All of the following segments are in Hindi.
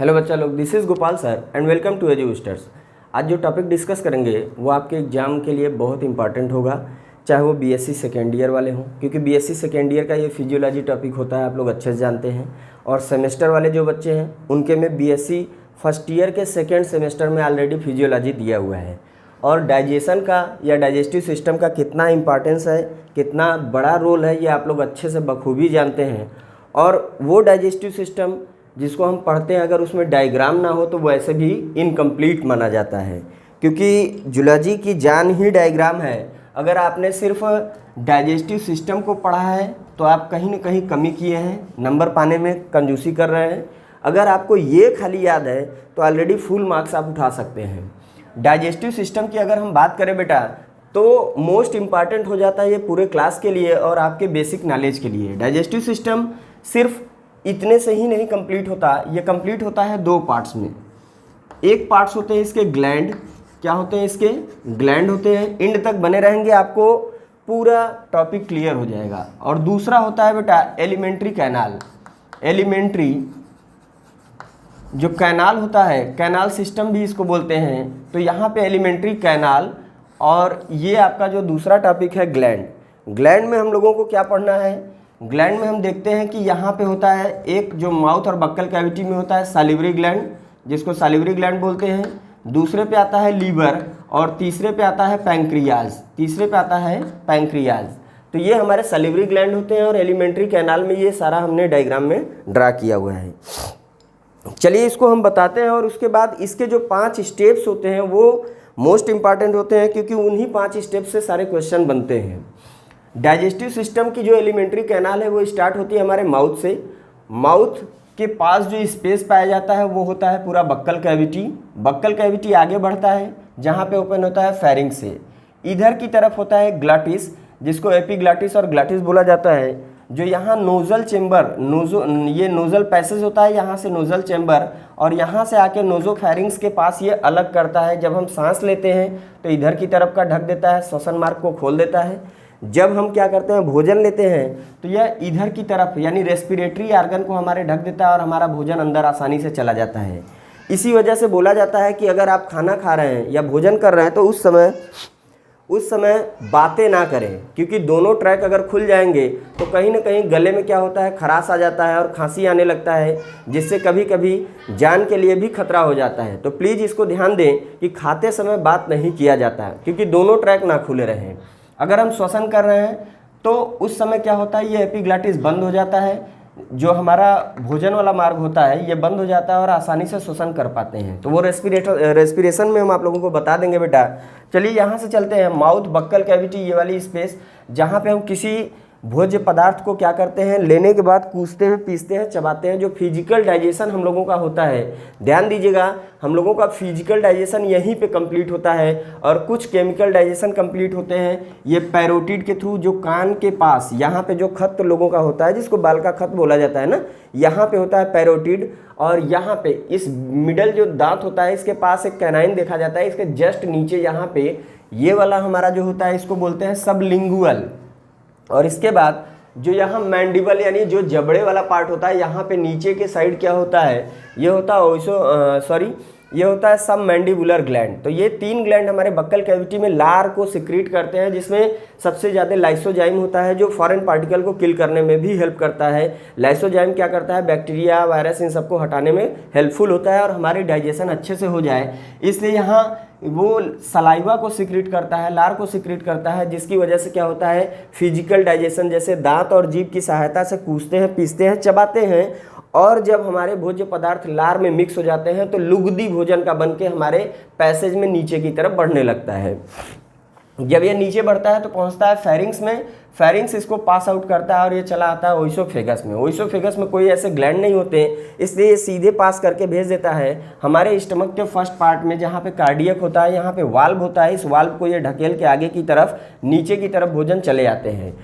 हेलो बच्चा लोग, this is Gopal sir and welcome to Edusters. आज जो टॉपिक डिस्कस करेंगे वो आपके एग्ज़ाम के लिए बहुत इंपॉर्टेंट होगा, चाहे वो बीएससी सेकेंड ईयर वाले हों, क्योंकि बीएससी सेकेंड ईयर का ये फिजियोलॉजी टॉपिक होता है, आप लोग अच्छे से जानते हैं। और सेमेस्टर वाले जो बच्चे हैं उनके में बीएससी फर्स्ट ईयर के सेकेंड सेमेस्टर में ऑलरेडी फिजियोलॉजी दिया हुआ है। और डाइजेशन का या डाइजेस्टिव सिस्टम का कितना इंपॉर्टेंस है, कितना बड़ा रोल है, ये आप लोग अच्छे से बखूबी जानते हैं। और वो डाइजेस्टिव सिस्टम जिसको हम पढ़ते हैं, अगर उसमें डायग्राम ना हो तो वैसे भी इनकम्प्लीट माना जाता है, क्योंकि जूलॉजी की जान ही डायग्राम है। अगर आपने सिर्फ डाइजेस्टिव सिस्टम को पढ़ा है तो आप कहीं ना कहीं कमी किए हैं, नंबर पाने में कंजूसी कर रहे हैं। अगर आपको ये खाली याद है तो ऑलरेडी फुल मार्क्स आप उठा सकते हैं। डाइजेस्टिव सिस्टम की अगर हम बात करें बेटा, तो मोस्ट इम्पॉर्टेंट हो जाता है ये पूरे क्लास के लिए और आपके बेसिक नॉलेज के लिए। डाइजेस्टिव सिस्टम सिर्फ इतने से ही नहीं कंप्लीट होता, ये कंप्लीट होता है दो पार्ट्स में। एक पार्ट्स होते हैं इसके ग्लैंड, क्या होते हैं इसके ग्लैंड होते हैं। एंड तक बने रहेंगे, आपको पूरा टॉपिक क्लियर हो जाएगा। और दूसरा होता है बेटा एलिमेंट्री कैनाल। एलिमेंट्री जो कैनाल होता है, कैनाल सिस्टम भी इसको बोलते हैं। तो यहाँ पे एलिमेंट्री कैनाल, और ये आपका जो दूसरा टॉपिक है ग्लैंड। ग्लैंड में हम लोगों को क्या पढ़ना है? ग्लैंड में हम देखते हैं कि यहाँ पे होता है एक जो माउथ और बक्कल कैविटी में होता है सैलिवरी ग्लैंड, जिसको सैलिवरी ग्लैंड बोलते हैं। दूसरे पे आता है लीवर और तीसरे पे आता है पैंक्रियाज। तीसरे पे आता है पैंक्रियाज। तो ये हमारे सैलिवरी ग्लैंड होते हैं और एलिमेंट्री कैनाल में ये सारा हमने डायग्राम में ड्रा किया हुआ है। चलिए इसको हम बताते हैं। और उसके बाद इसके जो 5 स्टेप्स होते हैं वो मोस्ट इंपॉर्टेंट होते हैं, क्योंकि उन्हीं 5 स्टेप से सारे क्वेश्चन बनते हैं। डाइजेस्टिव सिस्टम की जो एलिमेंट्री कैनाल है वो स्टार्ट होती है हमारे माउथ से। माउथ के पास जो स्पेस पाया जाता है वो होता है पूरा बक्कल कैविटी। बक्कल कैविटी आगे बढ़ता है जहाँ पे ओपन होता है फेरिंक्स से। इधर की तरफ होता है ग्लॉटिस, जिसको एपिग्लॉटिस और ग्लॉटिस बोला जाता है। जो यहाँ नोजल चेम्बर, ये नोजल पैसेज होता है, यहाँ से नोजल चेम्बर, और यहाँ से आके नोजोफेरिंक्स के पास ये अलग करता है। जब हम सांस लेते हैं तो इधर की तरफ का ढक देता है, श्वसन मार्ग को खोल देता है। जब हम क्या करते हैं, भोजन लेते हैं, तो यह इधर की तरफ यानी रेस्पिरेटरी आर्गन को हमारे ढक देता है और हमारा भोजन अंदर आसानी से चला जाता है। इसी वजह से बोला जाता है कि अगर आप खाना खा रहे हैं या भोजन कर रहे हैं तो उस समय बातें ना करें, क्योंकि दोनों ट्रैक अगर खुल जाएंगे तो कहीं ना कहीं गले में क्या होता है, खराश आ जाता है और खांसी आने लगता है, जिससे कभी कभी जान के लिए भी खतरा हो जाता है। तो प्लीज़ इसको ध्यान दें कि खाते समय बात नहीं किया जाता है, क्योंकि दोनों ट्रैक ना खुले रहें। अगर हम श्वसन कर रहे हैं तो उस समय क्या होता है, ये एपिग्लॉटिस बंद हो जाता है, जो हमारा भोजन वाला मार्ग होता है ये बंद हो जाता है और आसानी से श्वसन कर पाते हैं। तो वो रेस्पिरेशन में हम आप लोगों को बता देंगे बेटा। चलिए यहाँ से चलते हैं माउथ बक्कल कैविटी, ये वाली स्पेस जहाँ पे हम किसी भोज्य पदार्थ को क्या करते हैं, लेने के बाद कूचते हैं, पीसते हैं, चबाते हैं। जो फिजिकल डाइजेशन हम लोगों का होता है, ध्यान दीजिएगा, हम लोगों का फिजिकल डाइजेशन यहीं पे कंप्लीट होता है। और कुछ केमिकल डाइजेशन कंप्लीट होते हैं ये पैरोटिड के थ्रू, जो कान के पास यहाँ पे जो खत लोगों का होता है, जिसको बाल का खत बोला जाता है ना, यहाँ पे होता है पैरोटिड। और यहाँ पे इस मिडल जो दांत होता है इसके पास एक कैनाइन देखा जाता है, इसके जस्ट नीचे यहाँ पे ये वाला हमारा जो होता है इसको बोलते हैं सबलिंगुअल। और इसके बाद जो यहाँ मैंडिबल यानी जो जबड़े वाला पार्ट होता है, यहाँ पे नीचे के साइड क्या होता है, ये होता है ये होता है सब मैंडिबुलर ग्लैंड। तो ये 3 ग्लैंड हमारे बक्कल कैविटी में लार को सिक्रीट करते हैं, जिसमें सबसे ज़्यादा लाइसोजाइम होता है, जो फॉरेन पार्टिकल को किल करने में भी हेल्प करता है। लाइसोजाइम क्या करता है, बैक्टीरिया, वायरस, इन सबको हटाने में हेल्पफुल होता है और हमारी डाइजेशन अच्छे से हो जाए, इसलिए यहाँ वो सलाइवा को सिक्रीट करता है, लार को सिक्रीट करता है, जिसकी वजह से क्या होता है, फिजिकल डाइजेशन, जैसे दांत और जीभ की सहायता से कूचते हैं, पीसते हैं, चबाते हैं। और जब हमारे भोज्य पदार्थ लार में मिक्स हो जाते हैं तो लुगदी भोजन का बन के हमारे पैसेज में नीचे की तरफ बढ़ने लगता है। जब ये नीचे बढ़ता है तो पहुंचता है फेरिंक्स में, फेरिंक्स इसको पास आउट करता है और ये चला आता है ओइसोफेगस में। ओइसोफेगस में कोई ऐसे ग्लैंड नहीं होते, इसलिए ये सीधे पास करके भेज देता है हमारे स्टमक के फर्स्ट पार्ट में, जहाँ पे कार्डियक होता है, यहाँ पे वाल्व होता है। इस वाल्व को ये ढकेल के आगे की तरफ, नीचे की तरफ भोजन चले आते हैं।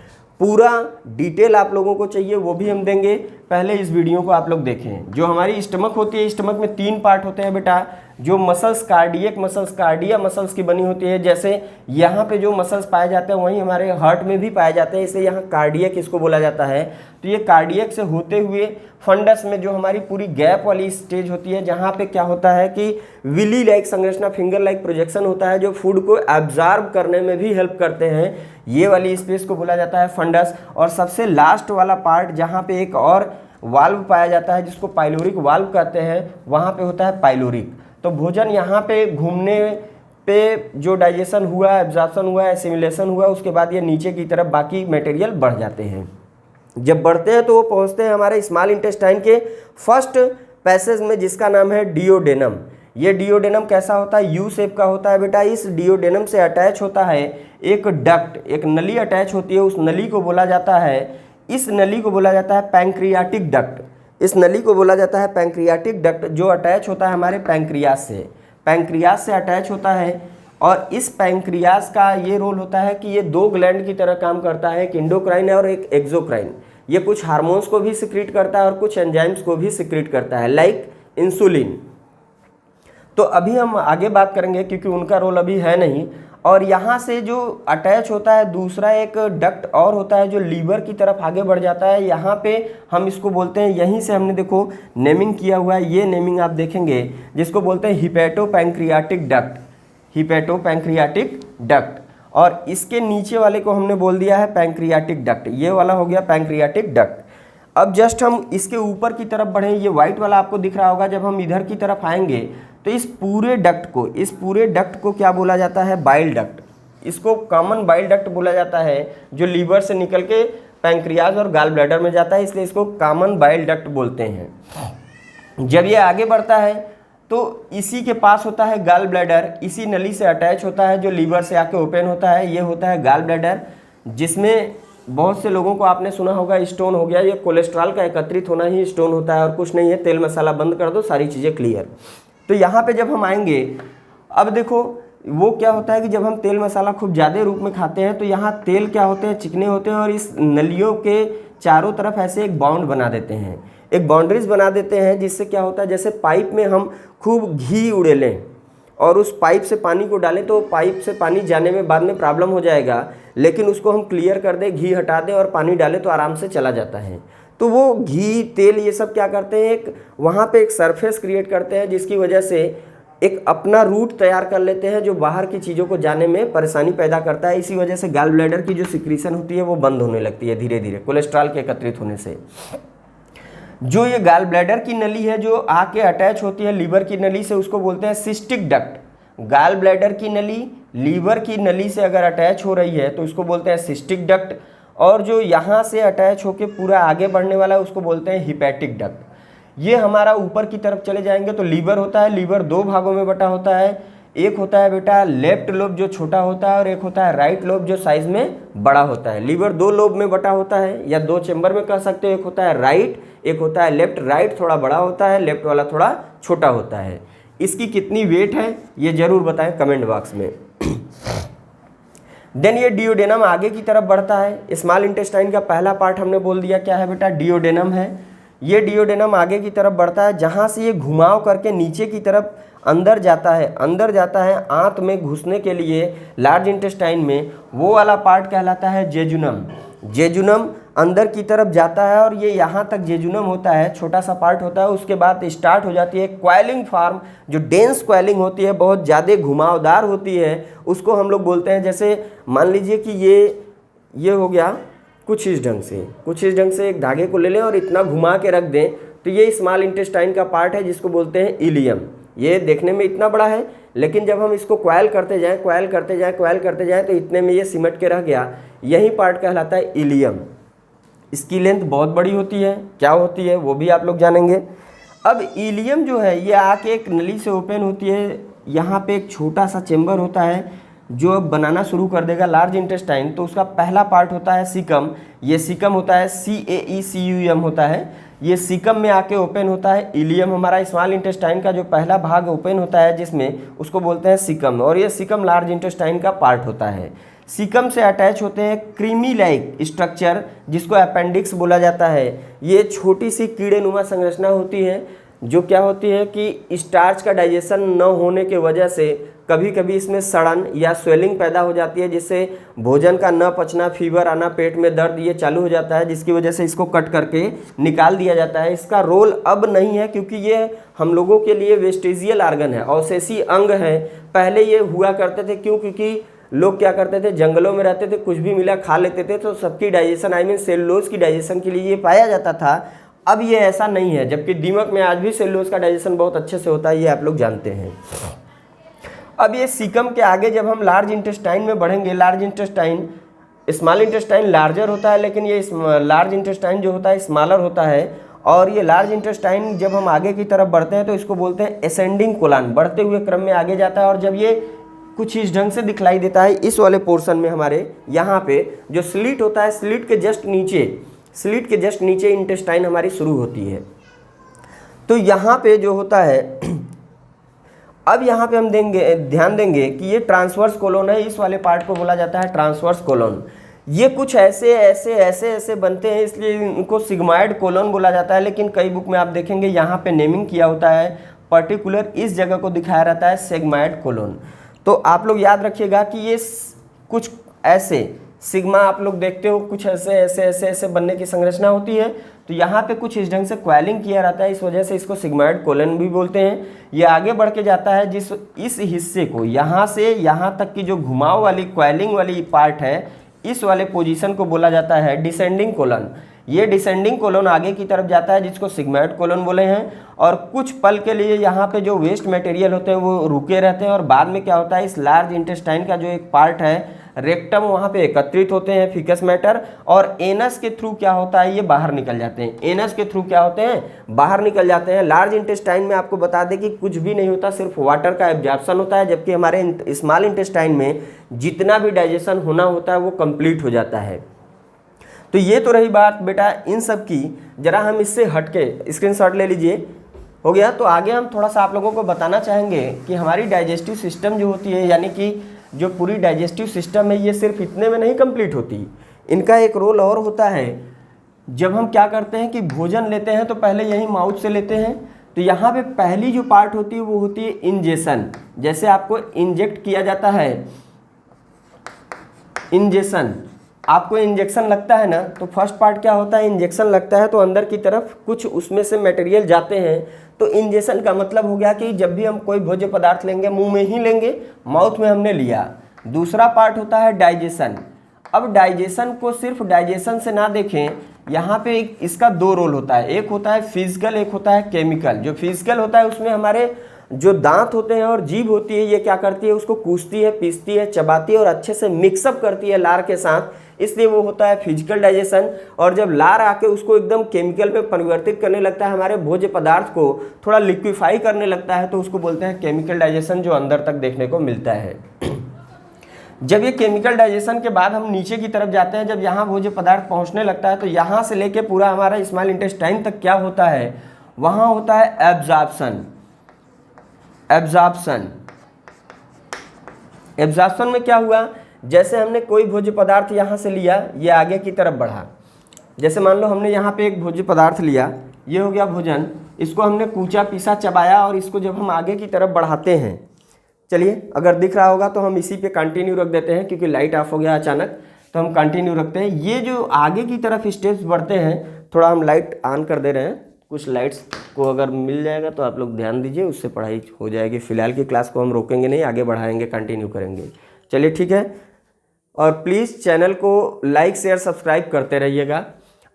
पूरा डिटेल आप लोगों को चाहिए वो भी हम देंगे। पहले इस वीडियो को आप लोग देखें। जो हमारी स्टमक होती है, स्टमक में 3 पार्ट होते हैं बेटा, जो muscles cardiac muscles, cardiac muscles की बनी होती है। जैसे यहाँ पे जो मसल्स पाए जाते हैं वहीं हमारे हार्ट में भी पाए जाते हैं, इसलिए यहाँ कार्डियक इसको बोला जाता है। तो ये कार्डियक से होते हुए फंडस में जो हमारी पूरी गैप वाली स्टेज होती है, जहाँ पे क्या होता है कि विली लाइक संरचना, फिंगर लाइक प्रोजेक्शन होता है, जो फूड को एब्जॉर्ब करने में भी हेल्प करते हैं। ये वाली स्पेस को बोला जाता है फंडस। और सबसे लास्ट वाला पार्ट जहाँ पे एक और वाल्व पाया जाता है जिसको पाइलोरिक वाल्व कहते हैं, वहाँ पे होता है पाइलोरिक। तो भोजन यहाँ पे घूमने पे जो डाइजेशन हुआ, एब्जॉर्प्शन हुआ, एसिमिलेशन हुआ, उसके बाद ये नीचे की तरफ बाकी मटेरियल बढ़ जाते हैं। जब बढ़ते हैं तो वो पहुँचते हैं हमारे स्मॉल इंटेस्टाइन के फर्स्ट पैसेज में, जिसका नाम है डिओडेनम। ये डिओडेनम कैसा होता है? यू शेप का होता है बेटा। इस डिओडेनम से अटैच होता है एक डक्ट, एक नली अटैच होती है। उस नली को बोला जाता है, इस नली को बोला जाता है पैंक्रियाटिक डक्ट। इस नली को बोला जाता है पैंक्रियाटिक डक्ट, जो अटैच होता है हमारे पैंक्रियास से, पैंक्रियास से अटैच होता है। और इस पैंक्रियास का ये रोल होता है कि ये 2 ग्लैंड की तरह काम करता है, एक इंडोक्राइन और एक एक्सोक्राइन। ये कुछ हार्मोन्स को भी सिक्रीट करता है और कुछ एंजाइम्स को भी सिक्रीट करता है, लाइक इंसुलिन। तो अभी हम आगे बात करेंगे क्योंकि उनका रोल अभी है नहीं। और यहाँ से जो अटैच होता है दूसरा एक डक्ट और होता है जो लीवर की तरफ आगे बढ़ जाता है। यहाँ पे हम इसको बोलते हैं, यहीं से हमने देखो नेमिंग किया हुआ है, ये नेमिंग आप देखेंगे, जिसको बोलते हैं हिपैटोपैंक्रियाटिक डक्ट, हिपैटोपैंक्रियाटिक डक्ट। और इसके नीचे वाले को हमने बोल दिया है पैंक्रियाटिक डक्ट, ये वाला हो गया पैंक्रियाटिक डक्ट। अब जस्ट हम इसके ऊपर की तरफ बढ़े, ये व्हाइट वाला आपको दिख रहा होगा। जब हम इधर की तरफ आएंगे तो इस पूरे डक्ट को क्या बोला जाता है? Bile duct. इसको कॉमन बाइल डक्ट बोला जाता है, जो लीवर से निकल के पैंक्रियाज और गाल ब्लैडर में जाता है, इसलिए इसको कॉमन बाइल डक्ट बोलते हैं। जब ये आगे बढ़ता है तो इसी के पास होता है गाल ब्लैडर, इसी नली से अटैच होता है जो लीवर से आके ओपन होता है। ये होता है गाल ब्लैडर, जिसमें बहुत से लोगों को आपने सुना होगा स्टोन हो गया। ये कोलेस्ट्रॉल का एकत्रित होना ही स्टोन होता है और कुछ नहीं है। तेल मसाला बंद कर दो, सारी चीज़ें क्लियर। तो यहाँ पे जब हम आएंगे, अब देखो वो क्या होता है कि जब हम तेल मसाला खूब ज़्यादा रूप में खाते हैं तो यहाँ तेल क्या होते हैं? चिकने होते हैं। और इस नलियों के चारों तरफ ऐसे एक बाउंड बना देते हैं, एक बाउंड्रीज बना देते हैं, जिससे क्या होता है, जैसे पाइप में हम खूब घी उड़ेलें और उस पाइप से पानी को डालें तो पाइप से पानी जाने में बाद में प्रॉब्लम हो जाएगा, लेकिन उसको हम क्लियर कर दें, घी हटा दें और पानी डालें तो आराम से चला जाता है। तो वो घी, तेल, ये सब क्या करते हैं, एक वहाँ पे एक सरफेस क्रिएट करते हैं, जिसकी वजह से एक अपना रूट तैयार कर लेते हैं जो बाहर की चीज़ों को जाने में परेशानी पैदा करता है। इसी वजह से गाल ब्लैडर की जो सिक्रीशन होती है वो बंद होने लगती है धीरे धीरे कोलेस्ट्रॉल के एकत्रित होने से। जो ये गाल ब्लैडर की नली है जो आके अटैच होती है लीवर की नली से, उसको बोलते हैं सिस्टिक डक्ट। गाल ब्लैडर की नली लीवर की नली से अगर अटैच हो रही है तो इसको बोलते हैं सिस्टिक डक्ट। और जो यहाँ से अटैच होके पूरा आगे बढ़ने वाला है उसको बोलते हैं हिपैटिक डक्ट। ये हमारा ऊपर की तरफ चले जाएंगे तो लीवर होता है। लीवर 2 भागों में बटा होता है। एक होता है बेटा लेफ्ट लोब जो छोटा होता है और एक होता है राइट लोब जो साइज में बड़ा होता है। लीवर 2 लोब में बटा होता है या 2 चेंबर में कह सकते हो। एक होता है राइट, एक होता है लेफ्ट। राइट थोड़ा बड़ा होता है, लेफ्ट वाला थोड़ा छोटा होता है। इसकी कितनी वेट है ये जरूर बताएं कमेंट बॉक्स में। देन ये डिओडेनम आगे की तरफ बढ़ता है। स्मॉल इंटेस्टाइन का पहला पार्ट हमने बोल दिया क्या है बेटा, डिओडेनम है। ये डिओडेनम आगे की तरफ बढ़ता है, जहाँ से ये घुमाव करके नीचे की तरफ अंदर जाता है आंत में घुसने के लिए लार्ज इंटेस्टाइन में। वो वाला पार्ट कहलाता है जेजुनम। जेजुनम अंदर की तरफ जाता है और ये यहाँ तक जेजुनम होता है, छोटा सा पार्ट होता है। उसके बाद स्टार्ट हो जाती है क्वाइलिंग फॉर्म, जो डेंस क्वाइलिंग होती है, बहुत ज़्यादा घुमावदार होती है, उसको हम लोग बोलते हैं। जैसे मान लीजिए कि ये हो गया कुछ इस ढंग से एक धागे को ले लें और इतना घुमा के रख दें तो ये स्मॉल इंटेस्टाइन का पार्ट है जिसको बोलते हैं इलियम। ये देखने में इतना बड़ा है, लेकिन जब हम इसको क्वाइल करते जाएं तो इतने में ये सिमट के रह गया। यही पार्ट कहलाता है इलियम। इसकी लेंथ बहुत बड़ी होती है, क्या होती है वो भी आप लोग जानेंगे। अब इलियम जो है ये आके एक नली से ओपन होती है। यहाँ पे एक छोटा सा चेम्बर होता है जो अब बनाना शुरू कर देगा लार्ज इंटेस्टाइन। तो उसका पहला पार्ट होता है सीकम। ये सीकम होता है CAECUM होता है। ये सीकम में आके ओपन होता है इलियम। हमारा स्मॉल इंटेस्टाइन का जो पहला भाग ओपन होता है जिसमें, उसको बोलते हैं सीकम। और ये सीकम लार्ज इंटेस्टाइन का पार्ट होता है। सीकम से अटैच होते हैं क्रीमी लाइक स्ट्रक्चर जिसको अपेंडिक्स बोला जाता है। ये छोटी सी कीड़े नुमा संरचना होती है जो क्या होती है कि स्टार्च का डाइजेशन न होने के वजह से कभी कभी इसमें सड़न या स्वेलिंग पैदा हो जाती है, जिससे भोजन का न पचना, फीवर आना, पेट में दर्द ये चालू हो जाता है, जिसकी वजह से इसको कट करके निकाल दिया जाता है। इसका रोल अब नहीं है क्योंकि ये हम लोगों के लिए वेस्टिजियल आर्गन है, अवशेषी अंग है। पहले ये हुआ करते थे, क्यों? क्योंकि लोग क्या करते थे, जंगलों में रहते थे, कुछ भी मिला खा लेते थे, तो सबकी डाइजेशन आई मीन सेलुलोज की डाइजेशन के लिए ये पाया जाता था। अब ये ऐसा नहीं है, जबकि दीमक में आज भी सेलुलोज का डाइजेशन बहुत अच्छे से होता है, ये आप लोग जानते हैं। अब ये सीकम के आगे जब हम लार्ज इंटेस्टाइन में बढ़ेंगे, large intestine, small intestine larger होता है, लेकिन ये लार्ज इंटेस्टाइन जो होता है स्मॉलर होता है। और ये लार्ज इंटेस्टाइन जब हम आगे की तरफ बढ़ते हैं तो इसको बोलते हैं असेंडिंग कोलन, बढ़ते हुए क्रम में आगे जाता है। और जब ये कुछ इस ढंग से दिखलाई देता है, इस वाले पोर्शन में हमारे यहाँ पे जो स्लिट होता है, स्लिट के जस्ट नीचे इंटेस्टाइन हमारी शुरू होती है। तो यहाँ पे जो होता है, अब यहाँ पे हम ध्यान देंगे कि ये ट्रांसवर्स कोलोन है, इस वाले पार्ट को बोला जाता है ट्रांसवर्स कोलोन। ये कुछ ऐसे बनते हैं, इसलिए इनको सिग्माइड कोलोन बोला जाता है। लेकिन कई बुक में आप देखेंगे यहाँ पे नेमिंग किया होता है, पर्टिकुलर इस जगह को दिखाया रहता है सेगमाइड कोलोन। तो आप लोग याद रखिएगा कि ये कुछ ऐसे सिग्मा आप लोग देखते हो, कुछ ऐसे बनने की संरचना होती है। तो यहाँ पे कुछ इस ढंग से क्वेलिंग किया रहता है, इस वजह से इसको सिग्माइड कोलन भी बोलते हैं। ये आगे बढ़ के जाता है, इस हिस्से को यहाँ से यहाँ तक की जो घुमाव वाली क्वेलिंग वाली पार्ट है, इस वाले पोजीशन को बोला जाता है डिसेंडिंग कोलन। ये डिसेंडिंग कोलन आगे की तरफ जाता है, जिसको सिग्माइड कोलन बोले हैं। और कुछ पल के लिए यहाँ पे जो वेस्ट मटेरियल होते हैं वो रुके रहते हैं, और बाद में क्या होता है, इस लार्ज इंटेस्टाइन का जो एक पार्ट है रेक्टम, वहाँ पे एकत्रित होते हैं फिकस मैटर, और एनस के थ्रू क्या होता है, ये बाहर निकल जाते हैं। एनस के थ्रू क्या होते हैं, बाहर निकल जाते हैं। लार्ज इंटेस्टाइन में आपको बता दें कि कुछ भी नहीं होता, सिर्फ वाटर का एब्जॉर्प्शन होता है, जबकि हमारे स्मॉल इंटेस्टाइन में जितना भी डाइजेशन होना होता है वो कंप्लीट हो जाता है। तो ये तो रही बात बेटा इन सब की। जरा हम इससे हटके स्क्रीनशॉट ले लीजिए, हो गया। तो आगे हम थोड़ा सा आप लोगों को बताना चाहेंगे कि हमारी डाइजेस्टिव सिस्टम जो होती है, यानी कि जो पूरी डाइजेस्टिव सिस्टम है, ये सिर्फ इतने में नहीं कंप्लीट होती। इनका एक रोल और होता है। जब हम क्या करते हैं कि भोजन लेते हैं तो पहले यही माउथ से लेते हैं। तो यहाँ पे पहली जो पार्ट होती है वो होती है इंजेक्शन। जैसे आपको इंजेक्ट किया जाता है, इंजेक्शन, आपको इंजेक्शन लगता है ना, तो फर्स्ट पार्ट क्या होता है, इंजेक्शन लगता है तो अंदर की तरफ कुछ उसमें से मटेरियल जाते हैं। तो इंजेक्शन का मतलब हो गया कि जब भी हम कोई भोज्य पदार्थ लेंगे मुंह में ही लेंगे, माउथ में हमने लिया। दूसरा पार्ट होता है डाइजेशन। अब डाइजेशन को सिर्फ डाइजेशन से ना देखें, यहाँ पे इसका दो रोल होता है, एक होता है फिजिकल, एक होता है केमिकल। जो फिजिकल होता है उसमें हमारे जो दांत होते हैं और जीभ होती है, ये क्या करती है, उसको कूचती है, पीसती है, चबाती है और अच्छे से मिक्सअप करती है लार के साथ, इसलिए वो होता है फिजिकल डाइजेशन। और जब लार आके उसको एकदम केमिकल पे परिवर्तित करने लगता है, हमारे भोज्य पदार्थ को थोड़ा लिक्विफाई करने लगता है, तो उसको बोलते हैं केमिकल डाइजेशन, जो अंदर तक देखने को मिलता है। जब ये केमिकल डाइजेशन के बाद हम नीचे की तरफ जाते हैं, जब यहाँ भोज्य पदार्थ पहुँचने लगता है, तो यहाँ से लेके पूरा हमारा स्मॉल इंटेस्टाइन तक क्या होता है, वहाँ होता है एब्जॉर्प्शन। एब्जॉर्प्शन में क्या हुआ, जैसे हमने कोई भोज्य पदार्थ यहाँ से लिया, ये आगे की तरफ बढ़ा। जैसे मान लो हमने यहाँ पे एक भोज्य पदार्थ लिया, ये हो गया भोजन, इसको हमने कूचा पीसा चबाया, और इसको जब हम आगे की तरफ बढ़ाते हैं, चलिए अगर दिख रहा होगा तो हम इसी पे कंटिन्यू रख देते हैं, क्योंकि लाइट ऑफ हो गया अचानक, तो हम कंटिन्यू रखते हैं। ये जो आगे की तरफ स्टेप्स बढ़ते हैं, थोड़ा हम लाइट ऑन कर दे रहे हैं, कुछ लाइट्स को अगर मिल जाएगा तो आप लोग ध्यान दीजिए, उससे पढ़ाई हो जाएगी। फिलहाल की क्लास को हम रोकेंगे नहीं, आगे बढ़ाएंगे, कंटिन्यू करेंगे। चलिए ठीक है, और प्लीज़ चैनल को लाइक शेयर सब्सक्राइब करते रहिएगा।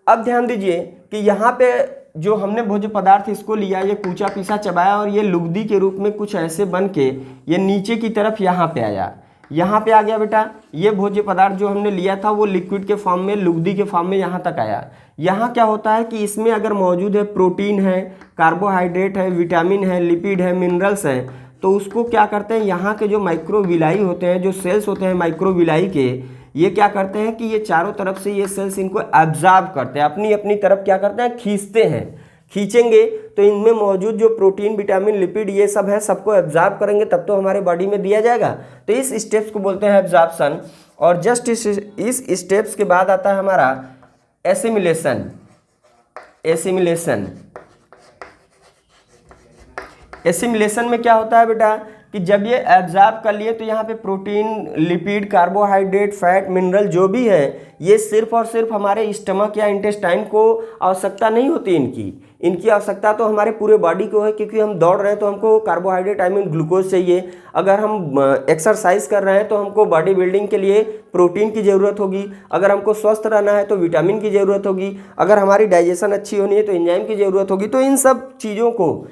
अब ध्यान दीजिए कि यहाँ पे जो हमने भोज्य पदार्थ इसको लिया, ये कूचा पीसा चबाया, और ये लुगदी के रूप में कुछ ऐसे बन के ये नीचे की तरफ यहाँ पे आया, यहाँ पे आ गया बेटा। ये भोज्य पदार्थ जो हमने लिया था वो लिक्विड के फॉर्म में, लुगदी के फॉर्म में यहाँ तक आया। यहाँ क्या होता है कि इसमें अगर मौजूद है प्रोटीन है, कार्बोहाइड्रेट है, विटामिन है, लिपिड है, मिनरल्स हैं, तो उसको क्या करते हैं, यहाँ के जो माइक्रोविलाई होते हैं, जो सेल्स होते हैं माइक्रोविलाई के, ये क्या करते हैं कि ये चारों तरफ से ये सेल्स इनको एब्जॉर्ब करते हैं, अपनी अपनी तरफ क्या करते हैं, खींचते हैं। खींचेंगे तो इनमें मौजूद जो प्रोटीन, विटामिन, लिपिड ये सब है, सबको एब्जॉर्ब करेंगे, तब तो हमारे बॉडी में दिया जाएगा। तो इस स्टेप्स को बोलते हैं एब्जॉर्प्शन। और जस्ट इस स्टेप्स के बाद आता है हमारा एसिमिलेशन। एसिमिलेशन में क्या होता है बेटा कि जब ये एब्जॉर्ब कर लिए तो यहाँ पे protein, lipid, carbohydrate, fat, mineral जो भी है ये सिर्फ और सिर्फ हमारे स्टमक या इंटेस्टाइन को आवश्यकता नहीं होती इनकी आवश्यकता तो हमारे पूरे बॉडी को है, क्योंकि हम दौड़ रहे हैं तो हमको कार्बोहाइड्रेट आई मीन ग्लूकोज चाहिए। अगर हम एक्सरसाइज कर रहे हैं तो हमको बॉडी बिल्डिंग के लिए प्रोटीन की ज़रूरत होगी। अगर हमको स्वस्थ रहना है तो विटामिन की ज़रूरत होगी। अगर हमारी डाइजेशन अच्छी होनी है तो एंजाइम की ज़रूरत होगी। तो इन सब चीज़ों को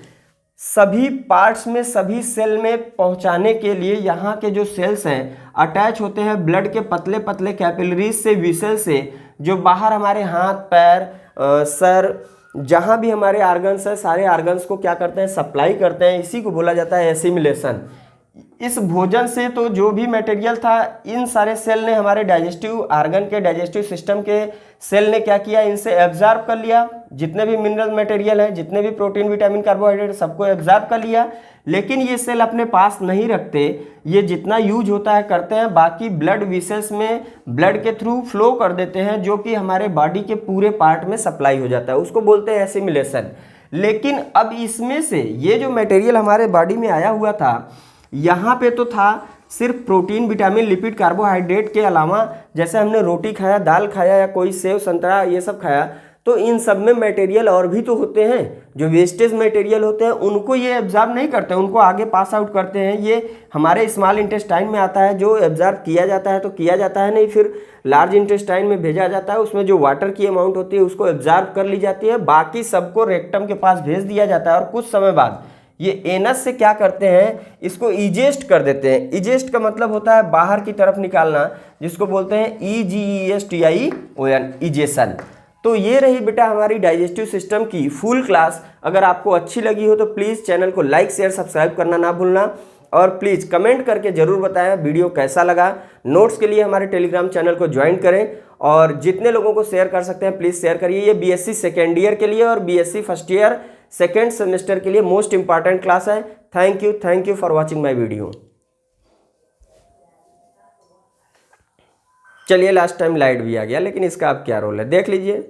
सभी पार्ट्स में, सभी सेल में पहुंचाने के लिए यहाँ के जो सेल्स हैं अटैच होते हैं ब्लड के पतले पतले कैपिलरीज से, विसेल से, जो बाहर हमारे हाथ, पैर, सर, जहाँ भी हमारे आर्गन्स हैं सारे आर्गन्स को क्या करते हैं, सप्लाई करते हैं। इसी को बोला जाता है एसिमिलेशन। इस भोजन से तो जो भी मटेरियल था इन सारे सेल ने, हमारे डाइजेस्टिव आर्गन के, डाइजेस्टिव सिस्टम के सेल ने क्या किया, इनसे एब्जॉर्ब कर लिया। जितने भी मिनरल मटेरियल है, जितने भी प्रोटीन, विटामिन, कार्बोहाइड्रेट, सबको एब्जॉर्ब कर लिया। लेकिन ये सेल अपने पास नहीं रखते, ये जितना यूज होता है करते हैं, बाकी ब्लड वेसल्स में ब्लड के थ्रू फ्लो कर देते हैं, जो कि हमारे बॉडी के पूरे पार्ट में सप्लाई हो जाता है। उसको बोलते हैं एसिमिलेशन। लेकिन अब इसमें से ये जो मटेरियल हमारे बॉडी में आया हुआ था, यहाँ पे तो था सिर्फ प्रोटीन, विटामिन, लिपिड, कार्बोहाइड्रेट के अलावा जैसे हमने रोटी खाया, दाल खाया या कोई सेव, संतरा ये सब खाया, तो इन सब में मटेरियल और भी तो होते हैं। जो वेस्टेज मटेरियल होते हैं उनको ये एब्जॉर्ब नहीं करते, उनको आगे पास आउट करते हैं। ये हमारे स्मॉल इंटेस्टाइन में आता है, जो एब्जॉर्ब किया जाता है तो किया जाता है नहीं, फिर लार्ज इंटेस्टाइन में भेजा जाता है। उसमें जो वाटर की अमाउंट होती है उसको एब्जॉर्ब कर ली जाती है, बाकी सबको रेक्टम के पास भेज दिया जाता है। और कुछ समय बाद ये एनस से क्या करते हैं, इसको इजेस्ट कर देते हैं। इजेस्ट का मतलब होता है बाहर की तरफ निकालना, जिसको बोलते हैं EGESTION, इजेशन। तो ये रही बेटा हमारी डाइजेस्टिव सिस्टम की फुल क्लास। अगर आपको अच्छी लगी हो तो प्लीज़ चैनल को लाइक, शेयर, सब्सक्राइब करना ना भूलना। और प्लीज़ कमेंट करके ज़रूर बताएं वीडियो कैसा लगा। नोट्स के लिए हमारे टेलीग्राम चैनल को ज्वाइन करें और जितने लोगों को शेयर कर सकते हैं प्लीज़ शेयर करिए। ये BSc सेकेंड ईयर के लिए और BSc first year second semester के लिए मोस्ट इंपॉर्टेंट क्लास है। Thank you for watching my video. चलिए लास्ट टाइम लाइट भी आ गया, लेकिन इसका अब क्या रोल है देख लीजिए।